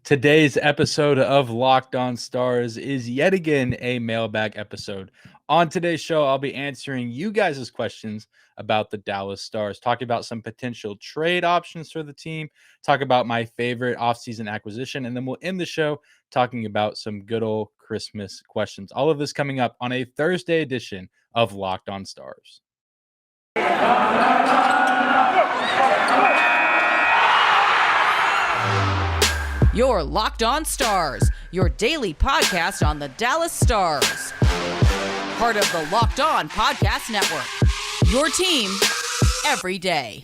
Today's episode of Locked On Stars is yet again a mailbag episode. On today's show, I'll be answering you guys' questions about the Dallas Stars, talking about some potential trade options for the team, talk about my favorite offseason acquisition, and then we'll end the show talking about some good old Christmas questions. All of this coming up on a Thursday edition of Locked On Stars. Your Locked On Stars, your daily podcast on the Dallas Stars. Part of the Locked On Podcast Network. Your team every day.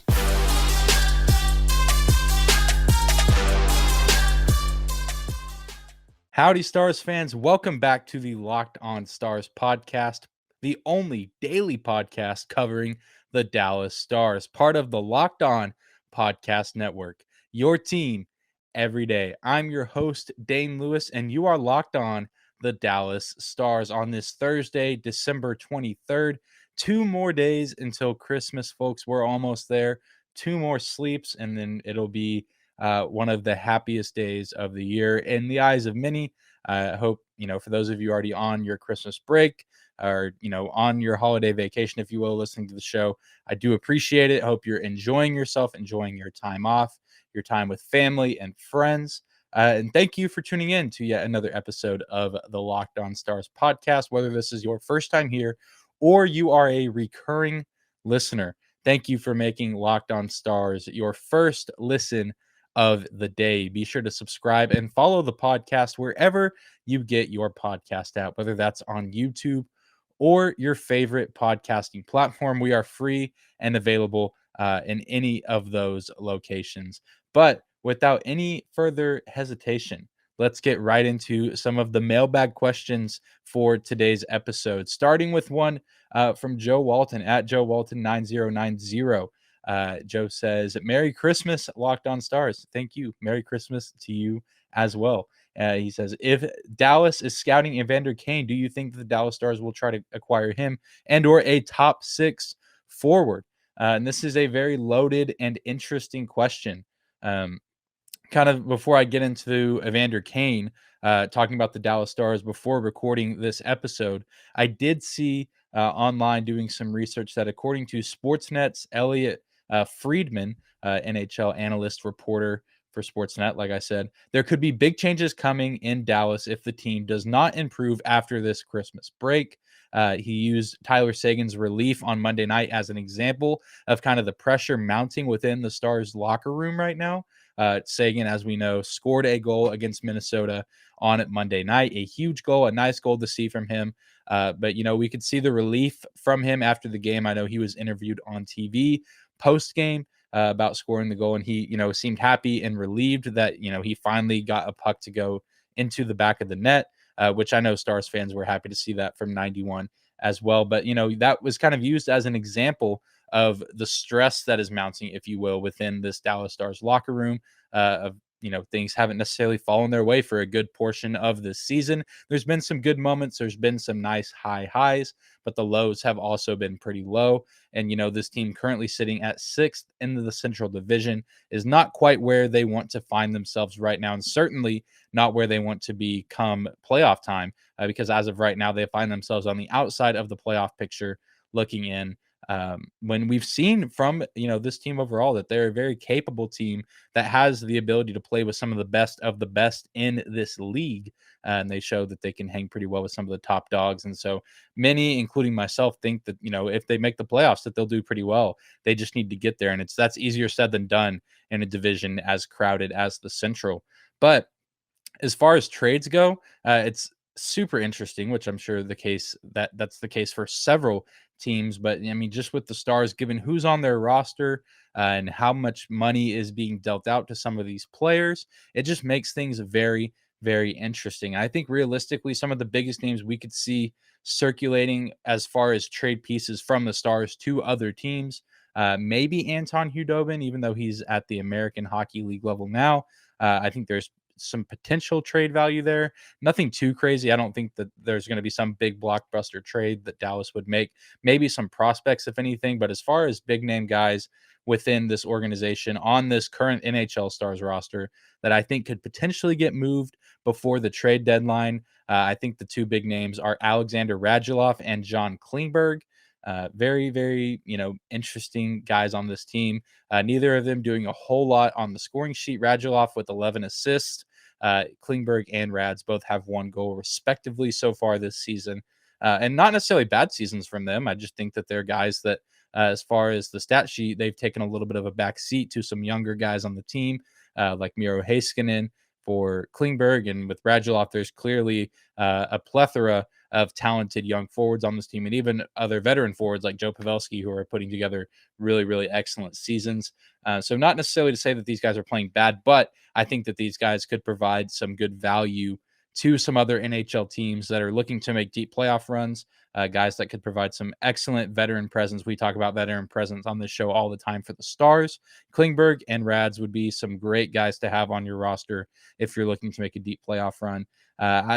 Howdy, Stars fans. Welcome back to the Locked On Stars podcast, the only daily podcast covering the Dallas Stars, part of the Locked On Podcast Network. Your team every day. I'm your host, Dane Lewis, and you are locked on the Dallas Stars on this Thursday, December 23rd. 2 more days until Christmas, folks. We're almost there. 2 more sleeps, and then it'll be one of the happiest days of the year in the eyes of many. I hope, for those of you already on your Christmas break or, on your holiday vacation, if you will, listening to the show, I do appreciate it. Hope you're enjoying yourself, enjoying your time off, your time with family and friends. And thank you for tuning in to yet another episode of the Locked On Stars podcast. Whether this is your first time here or you are a recurring listener, thank you for making Locked On Stars your first listen of the day. Be sure to subscribe and follow the podcast wherever you get your podcast at, whether that's on YouTube or your favorite podcasting platform. We are free and available in any of those locations. But without any further hesitation, let's get right into some of the mailbag questions for today's episode, starting with one from Joe Walton at Joe Walton 9090. Joe says, Merry Christmas, Locked On Stars. Thank you. Merry Christmas to you as well. He says, if Dallas is scouting Evander Kane, do you think the Dallas Stars will try to acquire him and or a top 6 forward? And this is a very loaded and interesting question. Kind of before I get into Evander Kane, talking about the Dallas Stars before recording this episode, I did see online doing some research that according to Sportsnet's Elliot Friedman, NHL analyst reporter for Sportsnet, like I said, there could be big changes coming in Dallas if the team does not improve after this Christmas break. He used Tyler Seguin's relief on Monday night as an example of kind of the pressure mounting within the Stars locker room right now. Seguin, as we know, scored a goal against Minnesota on Monday night, a huge goal, a nice goal to see from him. But, we could see the relief from him after the game. I know he was interviewed on TV post-game about scoring the goal, and he, seemed happy and relieved that, he finally got a puck to go into the back of the net, which I know Stars fans were happy to see that from 91 as well. But, that was kind of used as an example of the stress that is mounting, if you will, within this Dallas Stars locker room of, things haven't necessarily fallen their way for a good portion of this season. There's been some good moments. There's been some nice high highs, but the lows have also been pretty low. And, this team currently sitting at 6th in the Central Division is not quite where they want to find themselves right now, and certainly not where they want to be come playoff time, because as of right now, they find themselves on the outside of the playoff picture looking in. When we've seen from, this team overall that they're a very capable team that has the ability to play with some of the best in this league. And they show that they can hang pretty well with some of the top dogs. And so many, including myself, think that, if they make the playoffs, that they'll do pretty well. They just need to get there. And that's easier said than done in a division as crowded as the Central. But as far as trades go, it's super interesting, which I'm sure that's the case for several teams. But I mean, just with the Stars, given who's on their roster and how much money is being dealt out to some of these players, it just makes things very, very interesting. I think realistically, some of the biggest names we could see circulating as far as trade pieces from the Stars to other teams, maybe Anton Hudobin, even though he's at the American Hockey League level now. I think there's some potential trade value there. Nothing too crazy. I don't think that there's going to be some big blockbuster trade that Dallas would make. Maybe some prospects, if anything. But as far as big name guys within this organization on this current NHL Stars roster that I think could potentially get moved before the trade deadline, I think the two big names are Alexander Radulov and John Klingberg. Very, very, interesting guys on this team. Neither of them doing a whole lot on the scoring sheet. Radulov with 11 assists. Klingberg and Rads both have 1 goal respectively so far this season. And not necessarily bad seasons from them. I just think that they're guys that, as far as the stat sheet, they've taken a little bit of a back seat to some younger guys on the team, like Miro Heiskanen for Klingberg. And with Radulov, there's clearly a plethora of talented young forwards on this team, and even other veteran forwards like Joe Pavelski, who are putting together really, really excellent seasons. So not necessarily to say that these guys are playing bad, but I think that these guys could provide some good value to some other NHL teams that are looking to make deep playoff runs, guys that could provide some excellent veteran presence. We talk about veteran presence on this show all the time for the Stars. Klingberg and Rads would be some great guys to have on your roster if you're looking to make a deep playoff run.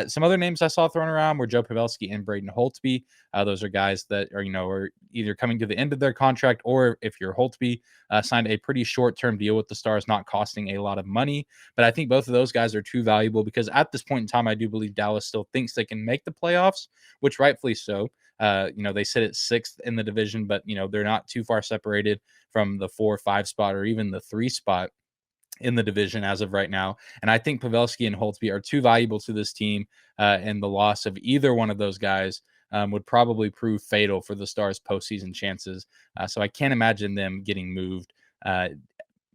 Some other names I saw thrown around were Joe Pavelski and Braden Holtby. Those are guys that are either coming to the end of their contract, or if you're Holtby, signed a pretty short-term deal with the Stars, not costing a lot of money. But I think both of those guys are too valuable because at this point in time, I do believe Dallas still thinks they can make the playoffs, which rightfully so. They sit at 6th in the division, but they're not too far separated from the 4 or 5 spot or even the 3 spot in the division as of right now. And I think Pavelski and Holtby are too valuable to this team, and the loss of either one of those guys would probably prove fatal for the Stars' postseason chances. So I can't imagine them getting moved, at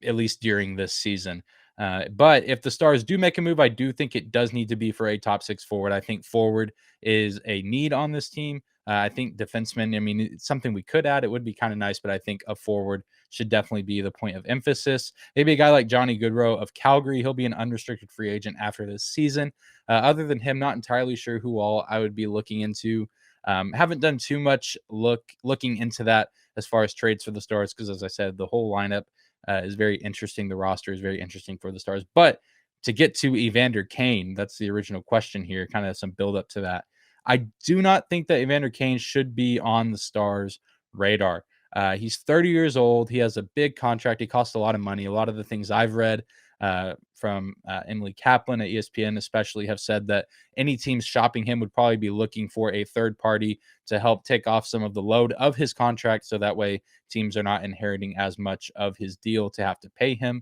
least during this season. But if the Stars do make a move, I do think it does need to be for a top 6 forward. I think forward is a need on this team. I think defenseman, it's something we could add. It would be kind of nice, but I think a forward should definitely be the point of emphasis. Maybe a guy like Johnny Gaudreau of Calgary. He'll be an unrestricted free agent after this season. Other than him, not entirely sure who all I would be looking into. Haven't done too much looking into that as far as trades for the Stars, because as I said, the whole lineup is very interesting. The roster is very interesting for the Stars. But to get to Evander Kane, that's the original question here, kind of some build up to that. I do not think that Evander Kane should be on the Stars' radar. He's 30 years old. He has a big contract. He costs a lot of money. A lot of the things I've read from Emily Kaplan at ESPN especially have said that any teams shopping him would probably be looking for a third party to help take off some of the load of his contract, so that way teams are not inheriting as much of his deal to have to pay him.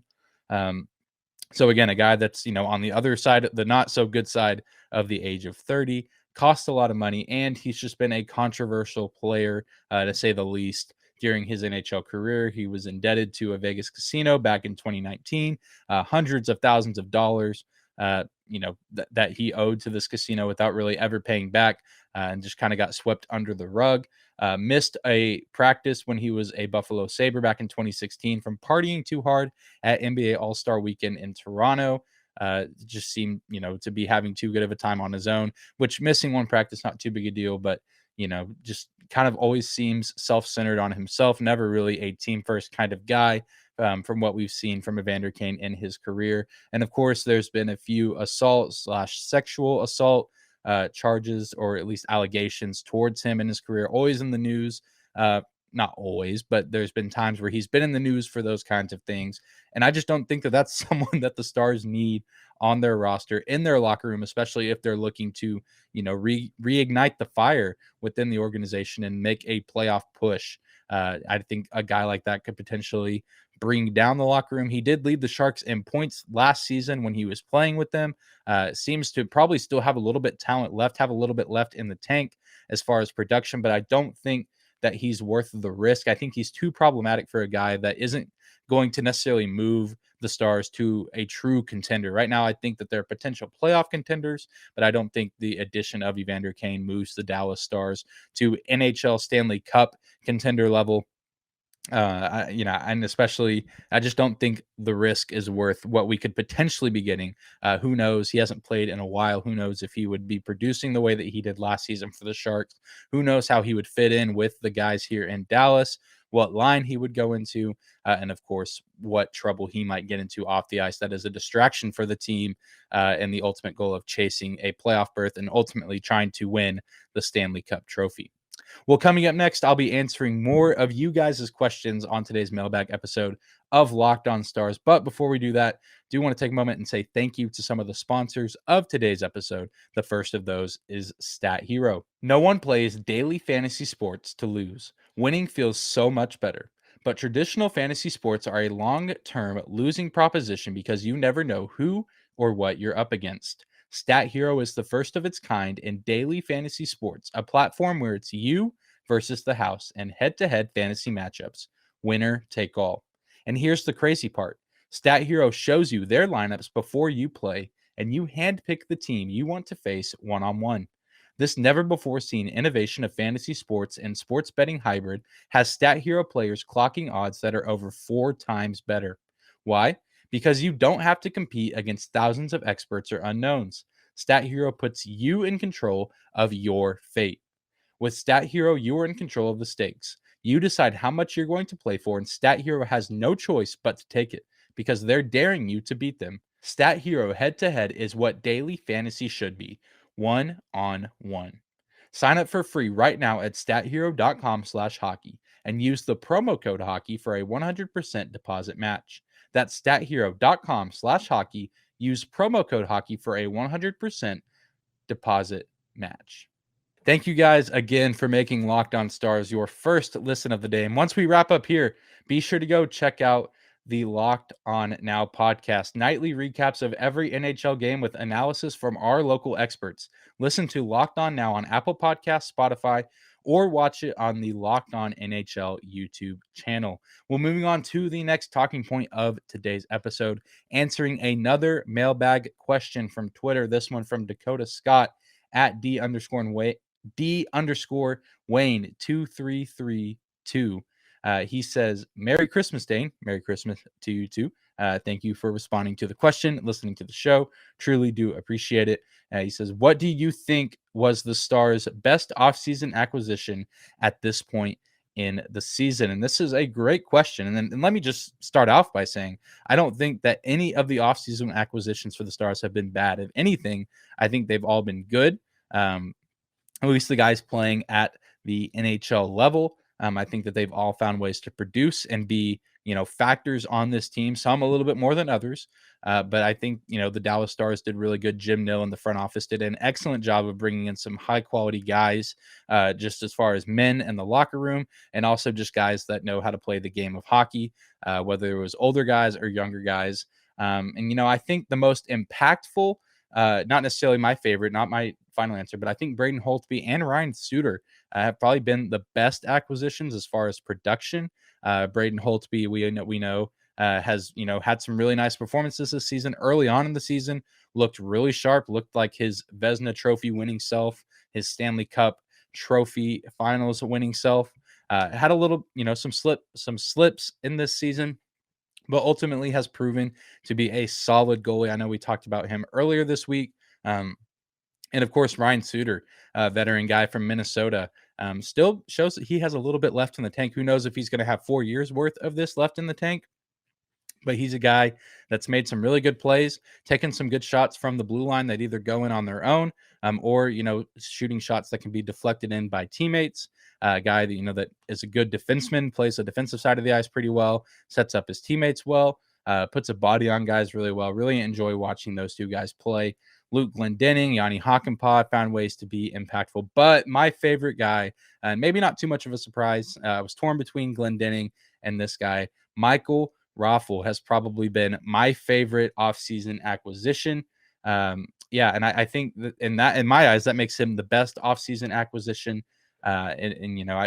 So again, a guy that's, on the other side, the not so good side of the age of 30, costs a lot of money, and he's just been a controversial player, to say the least, during his NHL career. He was indebted to a Vegas casino back in 2019, hundreds of thousands of dollars, that he owed to this casino without really ever paying back, and just kind of got swept under the rug. Missed a practice when he was a Buffalo Sabre back in 2016 from partying too hard at NBA All-Star Weekend in Toronto. Just seemed, to be having too good of a time on his own, which missing one practice, not too big a deal, but, just kind of always seems self-centered on himself, never really a team first kind of guy, from what we've seen from Evander Kane in his career. And of course, there's been a few assault/sexual assault charges, or at least allegations towards him in his career, always in the news. Not always, but there's been times where he's been in the news for those kinds of things. And I just don't think that that's someone that the Stars need on their roster, in their locker room, especially if they're looking to, reignite the fire within the organization and make a playoff push. I think a guy like that could potentially bring down the locker room. He did lead the Sharks in points last season when he was playing with them. Seems to probably still have a little bit talent left, have a little bit left in the tank as far as production, but I don't think that he's worth the risk. I think he's too problematic for a guy that isn't going to necessarily move the Stars to a true contender. Right now, I think that they're potential playoff contenders, but I don't think the addition of Evander Kane moves the Dallas Stars to NHL Stanley Cup contender level. And especially, I just don't think the risk is worth what we could potentially be getting. Who knows? He hasn't played in a while. Who knows if he would be producing the way that he did last season for the Sharks? Who knows how he would fit in with the guys here in Dallas? What line he would go into, and of course, what trouble he might get into off the ice that is a distraction for the team, and the ultimate goal of chasing a playoff berth and ultimately trying to win the Stanley Cup trophy. Well, coming up next, I'll be answering more of you guys' questions on today's mailbag episode of Locked On Stars. But before we do that, I do want to take a moment and say thank you to some of the sponsors of today's episode. The first of those is StatHero. No one plays daily fantasy sports to lose. Winning feels so much better. But traditional fantasy sports are a long-term losing proposition because you never know who or what you're up against. StatHero is the first of its kind in daily fantasy sports, a platform where it's you versus the house and head-to-head fantasy matchups. Winner take all. And here's the crazy part. StatHero shows you their lineups before you play, and you handpick the team you want to face one-on-one. This never-before-seen innovation of fantasy sports and sports betting hybrid has StatHero players clocking odds that are over 4 times better. Why? Because you don't have to compete against thousands of experts or unknowns. StatHero puts you in control of your fate. With StatHero, you are in control of the stakes. You decide how much you're going to play for, and StatHero has no choice but to take it because they're daring you to beat them. StatHero head-to-head is what daily fantasy should be, one-on-one. Sign up for free right now at stathero.com/hockey and use the promo code hockey for a 100% deposit match. That's stathero.com/hockey. Use promo code hockey for a 100% deposit match. Thank you guys again for making Locked On Stars your first listen of the day. And once we wrap up here, be sure to go check out the Locked On Now podcast, nightly recaps of every NHL game with analysis from our local experts. Listen to Locked On Now on Apple Podcasts, Spotify, or watch it on the Locked On NHL YouTube channel. Well, moving on to the next talking point of today's episode, answering another mailbag question from Twitter. This one from Dakota Scott at D_Wayne 2332. He says, Merry Christmas, Dane. Merry Christmas to you too. Thank you for responding to the question, listening to the show. Truly do appreciate it. He says, what do you think was the Stars' best offseason acquisition at this point in the season? And this is a great question. And let me just start off by saying, I don't think that any of the offseason acquisitions for the Stars have been bad. If anything, I think they've all been good. At least the guys playing at the NHL level. I think that they've all found ways to produce and be, factors on this team, some a little bit more than others. But I think, the Dallas Stars did really good. Jim Nill in the front office did an excellent job of bringing in some high quality guys, just as far as men in the locker room, and also just guys that know how to play the game of hockey, whether it was older guys or younger guys. I think the most impactful, not necessarily my favorite, not my final answer, but I think Braden Holtby and Ryan Suter have probably been the best acquisitions as far as production. Braden Holtby, we know has had some really nice performances this season. Early on in the season, looked really sharp, looked like his Vezina Trophy winning self, his Stanley Cup Trophy Finals winning self. Had a little, some slips in this season, but ultimately has proven to be a solid goalie. I know we talked about him earlier this week. And of course, Ryan Suter, veteran guy from Minnesota, still shows that he has a little bit left in the tank. Who knows if he's going to have 4 years worth of this left in the tank? But he's a guy that's made some really good plays, taken some good shots from the blue line that either go in on their own, or shooting shots that can be deflected in by teammates. A guy that that is a good defenseman, plays the defensive side of the ice pretty well, sets up his teammates well, puts a body on guys really well. Really enjoy watching those two guys play. Luke Glendening, Yanni Hakanpää found ways to be impactful. But my favorite guy, and maybe not too much of a surprise, I was torn between Glendening and this guy, Michael Raffl, has probably been my favorite offseason acquisition. And I think that in my eyes, that makes him the best offseason acquisition.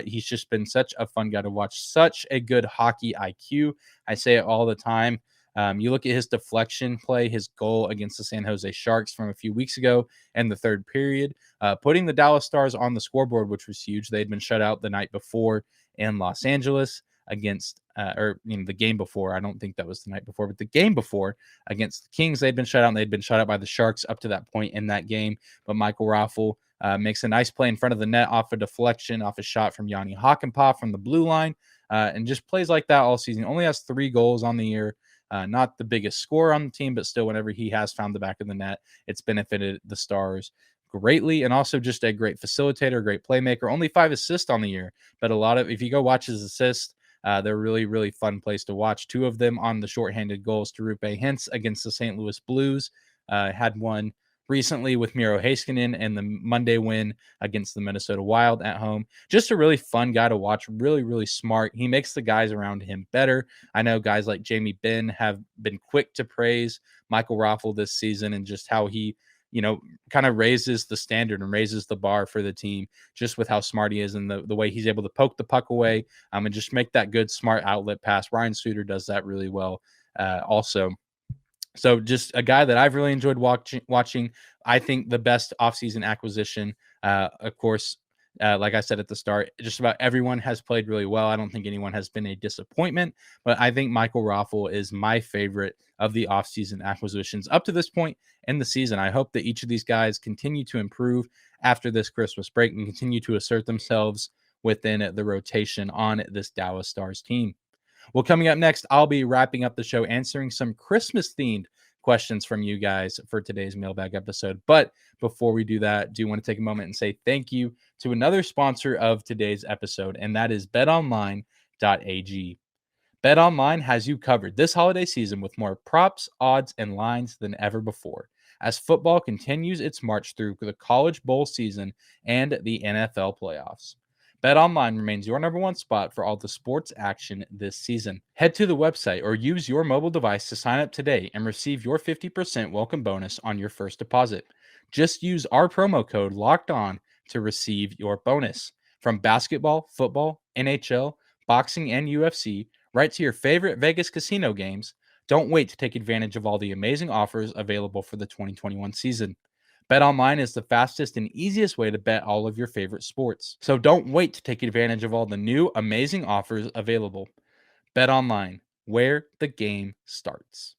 He's just been such a fun guy to watch, such a good hockey IQ. I say it all the time. You look at his deflection play, his goal against the San Jose Sharks from a few weeks ago in the third period, putting the Dallas Stars on the scoreboard, which was huge. They had been shut out the night before in Los Angeles. against, the game before. I don't think that was the night before, but the game before against the Kings, they'd been shut out, and they'd been shut out by the Sharks up to that point in that game. But Michael Raffle makes a nice play in front of the net off a deflection, off a shot from Yanni Hakanpää from the blue line, and just plays like that all season. Only has 3 goals on the year. Not the biggest scorer on the team, but still, whenever he has found the back of the net, it's benefited the Stars greatly. And also just a great facilitator, great playmaker. Only 5 assists on the year, but if you go watch his assists, they're really, really fun place to watch. 2 of them on the shorthanded goals to Rupe Hintz against the St. Louis Blues. Had one recently with Miro Heiskanen and the Monday win against the Minnesota Wild at home. Just a really fun guy to watch, really, really smart. He makes the guys around him better. I know guys like Jamie Benn have been quick to praise Michael Raffle this season and just how he, kind of raises the standard and raises the bar for the team just with how smart he is and the way he's able to poke the puck away and just make that good, smart outlet pass. Ryan Suter does that really well also. So just a guy that I've really enjoyed watching. I think the best offseason acquisition, of course, like I said at the start, just about everyone has played really well. I don't think anyone has been a disappointment, but I think Michael Raffle is my favorite of the offseason acquisitions up to this point in the season. I hope that each of these guys continue to improve after this Christmas break and continue to assert themselves within the rotation on this Dallas Stars team. Well, coming up next, I'll be wrapping up the show answering some Christmas-themed questions from you guys for today's mailbag episode. But before we do that, I do want to take a moment and say thank you to another sponsor of today's episode, and that is BetOnline AG. BetOnline has you covered this holiday season with more props, odds, and lines than ever before, as football continues its march through the College Bowl season and the NFL playoffs. BetOnline remains your number one spot for all the sports action this season. Head to the website or use your mobile device to sign up today and receive your 50% welcome bonus on your first deposit. Just use our promo code LOCKEDON to receive your bonus. From basketball, football, NHL, boxing, and UFC, right to your favorite Vegas casino games, don't wait to take advantage of all the amazing offers available for the 2021 season. BetOnline is the fastest and easiest way to bet all of your favorite sports. So don't wait to take advantage of all the new amazing offers available. BetOnline, where the game starts.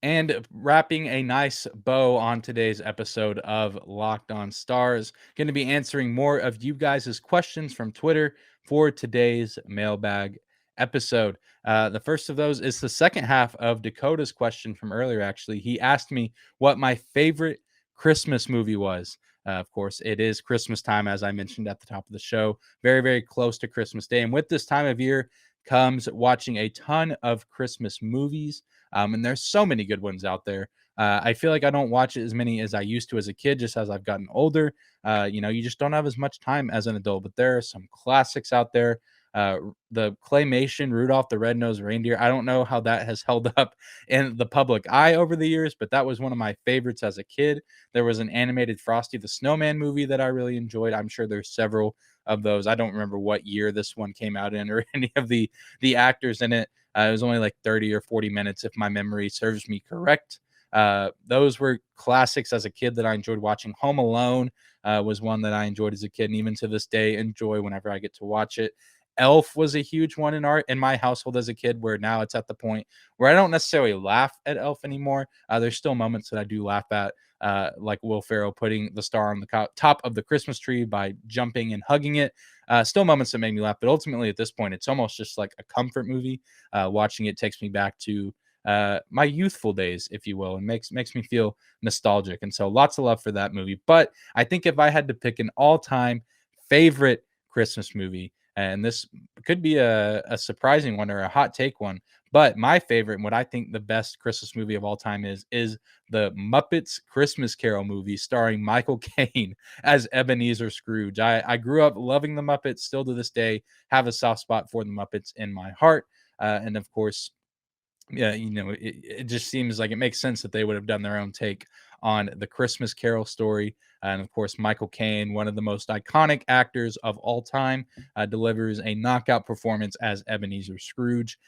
And wrapping a nice bow on today's episode of Locked On Stars, going to be answering more of you guys' questions from Twitter for today's mailbag episode. The first of those is the second half of Dakota's question from earlier, actually. He asked me what my favorite Christmas movie was. Of course, it is Christmas time, as I mentioned at the top of the show. Very, very close to Christmas Day. And with this time of year comes watching a ton of Christmas movies. And there's so many good ones out there. I feel like I don't watch as many as I used to as a kid, just as I've gotten older. You just don't have as much time as an adult, but there are some classics out there. The claymation Rudolph the Red-Nosed Reindeer. I don't know how that has held up in the public eye over the years, but that was one of my favorites as a kid. There was an animated Frosty the Snowman movie that I really enjoyed. I'm sure there's several of those. I don't remember what year this one came out in or any of the actors in it. It was only like 30 or 40 minutes if my memory serves me correct. Those were classics as a kid that I enjoyed watching. Home Alone was one that I enjoyed as a kid, and even to this day enjoy whenever I get to watch it. Elf was a huge one in my household as a kid, where now it's at the point where I don't necessarily laugh at Elf anymore. There's still moments that I do laugh at, like Will Ferrell putting the star on the top of the Christmas tree by jumping and hugging it. Still moments that make me laugh, but ultimately at this point, it's almost just like a comfort movie. Watching it takes me back to my youthful days, if you will, and makes me feel nostalgic. And so lots of love for that movie. But I think if I had to pick an all-time favorite Christmas movie, and this could be a surprising one or a hot take one, but my favorite and what I think the best Christmas movie of all time is the Muppets Christmas Carol movie starring Michael Caine as Ebenezer Scrooge. I grew up loving the Muppets, still to this day have a soft spot for the Muppets in my heart. And of course, yeah, it just seems like it makes sense that they would have done their own take on the Christmas Carol story. And of course, Michael Caine, one of the most iconic actors of all time, delivers a knockout performance as Ebenezer Scrooge,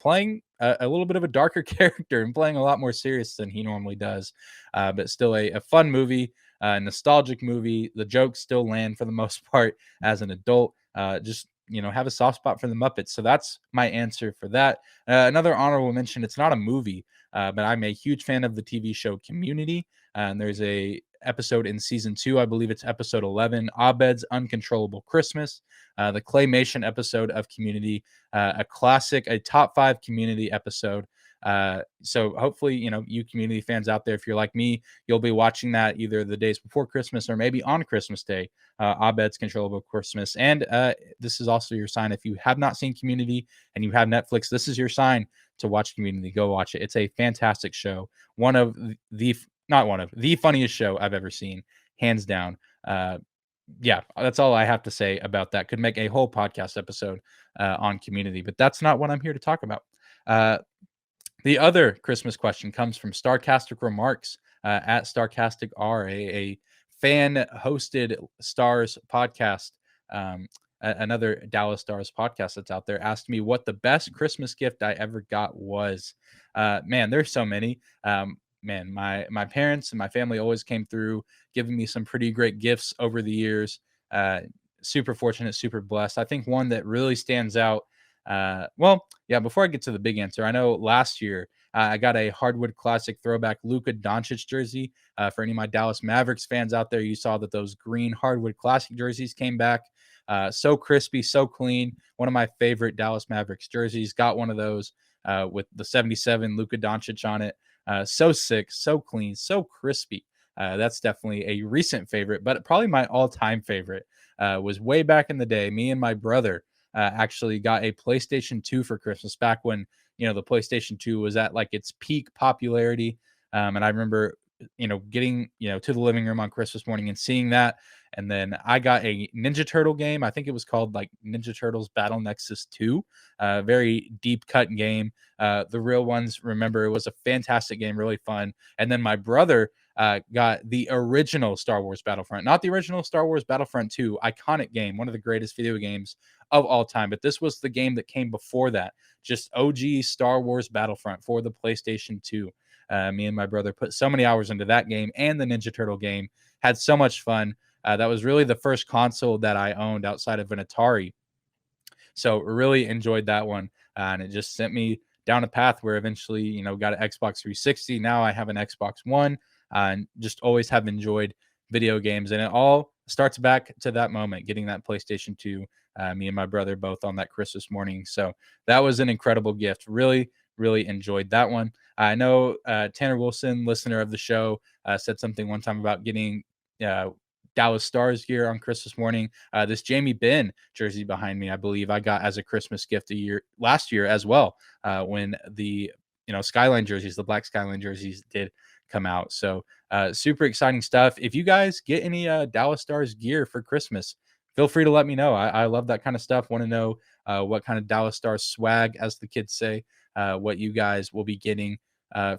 playing a little bit of a darker character and playing a lot more serious than he normally does. But still a fun movie, nostalgic movie. The jokes still land for the most part as an adult. Just have a soft spot for the Muppets. So that's my answer for that. Another honorable mention, it's not a movie, but I'm a huge fan of the TV show Community. And there's a episode in season 2, I believe it's episode 11, Abed's Uncontrollable Christmas, the claymation episode of Community, a classic, a top 5 Community episode. So hopefully, you Community fans out there, if you're like me, you'll be watching that either the days before Christmas or maybe on Christmas Day, Abed's Controllable Christmas. And this is also your sign. If you have not seen Community and you have Netflix, this is your sign to watch Community. Go watch it. It's a fantastic show. Not one of the funniest show I've ever seen, hands down. Yeah, that's all I have to say about that. Could make a whole podcast episode on Community, but that's not what I'm here to talk about. The other Christmas question comes from Starcastic Remarks at Starcastic R, a fan-hosted Stars podcast, another Dallas Stars podcast that's out there, asked me what the best Christmas gift I ever got was. Man, there's so many. Man, my parents and my family always came through, giving me some pretty great gifts over the years. Super fortunate, super blessed. I think one that really stands out. Before I get to the big answer, I know last year I got a Hardwood Classic throwback Luka Doncic jersey. For any of my Dallas Mavericks fans out there, you saw that those green Hardwood Classic jerseys came back. So crispy, so clean. One of my favorite Dallas Mavericks jerseys. Got one of those with the 77 Luka Doncic on it. So sick, so clean, so crispy. That's definitely a recent favorite, but probably my all-time favorite was way back in the day. Me and my brother actually got a PlayStation 2 for Christmas back when, the PlayStation 2 was at like its peak popularity. And I remember, getting, to the living room on Christmas morning and seeing that. And then I got a Ninja Turtle game. I think it was called like Ninja Turtles Battle Nexus 2. Very deep cut game. The real ones, remember, it was a fantastic game, really fun. And then my brother got the original Star Wars Battlefront, not the original Star Wars Battlefront 2, iconic game, one of the greatest video games of all time. But this was the game that came before that, just OG Star Wars Battlefront for the PlayStation 2. Me and my brother put so many hours into that game and the Ninja Turtle game, had so much fun. That was really the first console that I owned outside of an Atari. So really enjoyed that one. And it just sent me down a path where eventually, got an Xbox 360. Now I have an Xbox One and just always have enjoyed video games. And it all starts back to that moment, getting that PlayStation 2, me and my brother both on that Christmas morning. So that was an incredible gift. Really, really enjoyed that one. I know Tanner Wilson, listener of the show, said something one time about getting Dallas Stars gear on Christmas morning. This Jamie Benn jersey behind me, I believe I got as a Christmas gift last year as well, when the Skyline jerseys, the black Skyline jerseys did come out. So super exciting stuff. If you guys get any Dallas Stars gear for Christmas, feel free to let me know. I love that kind of stuff. Want to know what kind of Dallas Stars swag, as the kids say, what you guys will be getting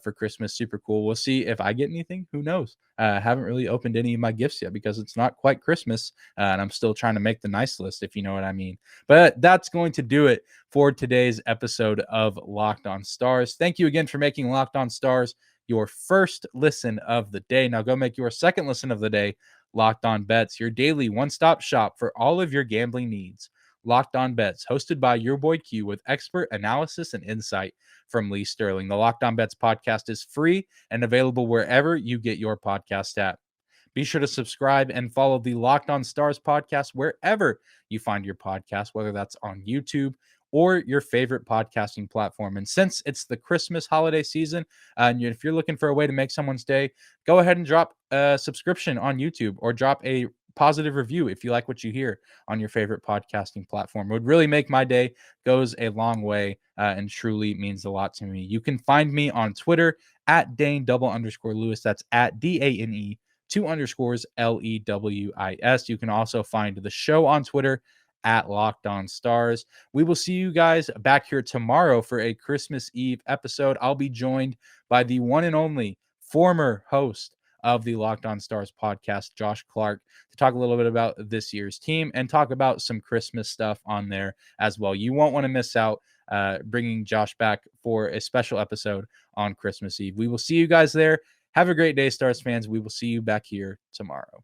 for Christmas. Super cool. We'll see if I get anything. Who knows? Haven't really opened any of my gifts yet because it's not quite Christmas, and I'm still trying to make the nice list, if you know what I mean. But that's going to do it for today's episode of Locked On Stars. Thank you again for making Locked On Stars your first listen of the day. Now go make your second listen of the day Locked On Bets, your daily one-stop shop for all of your gambling needs. Locked On Bets, hosted by your boy Q, with expert analysis and insight from Lee Sterling. The Locked On Bets podcast is free and available wherever you get your podcast at. Be sure to subscribe and follow the Locked On Stars podcast wherever you find your podcast, whether that's on YouTube or your favorite podcasting platform. And since it's the Christmas holiday season, and if you're looking for a way to make someone's day, go ahead and drop a subscription on YouTube or drop a positive review if you like what you hear on your favorite podcasting platform. It would really make my day, goes a long way, and truly means a lot to me. You can find me on Twitter at Dane_Lewis. That's at DANE 2_LEWIS. You can also find the show on Twitter at Locked On Stars. We will see you guys back here tomorrow for a Christmas Eve episode. I'll be joined by the one and only former host of the Locked On Stars podcast, Josh Clark, to talk a little bit about this year's team and talk about some Christmas stuff on there as well. You won't want to miss out bringing Josh back for a special episode on Christmas Eve. We will see you guys there. Have a great day, Stars fans. We will see you back here tomorrow.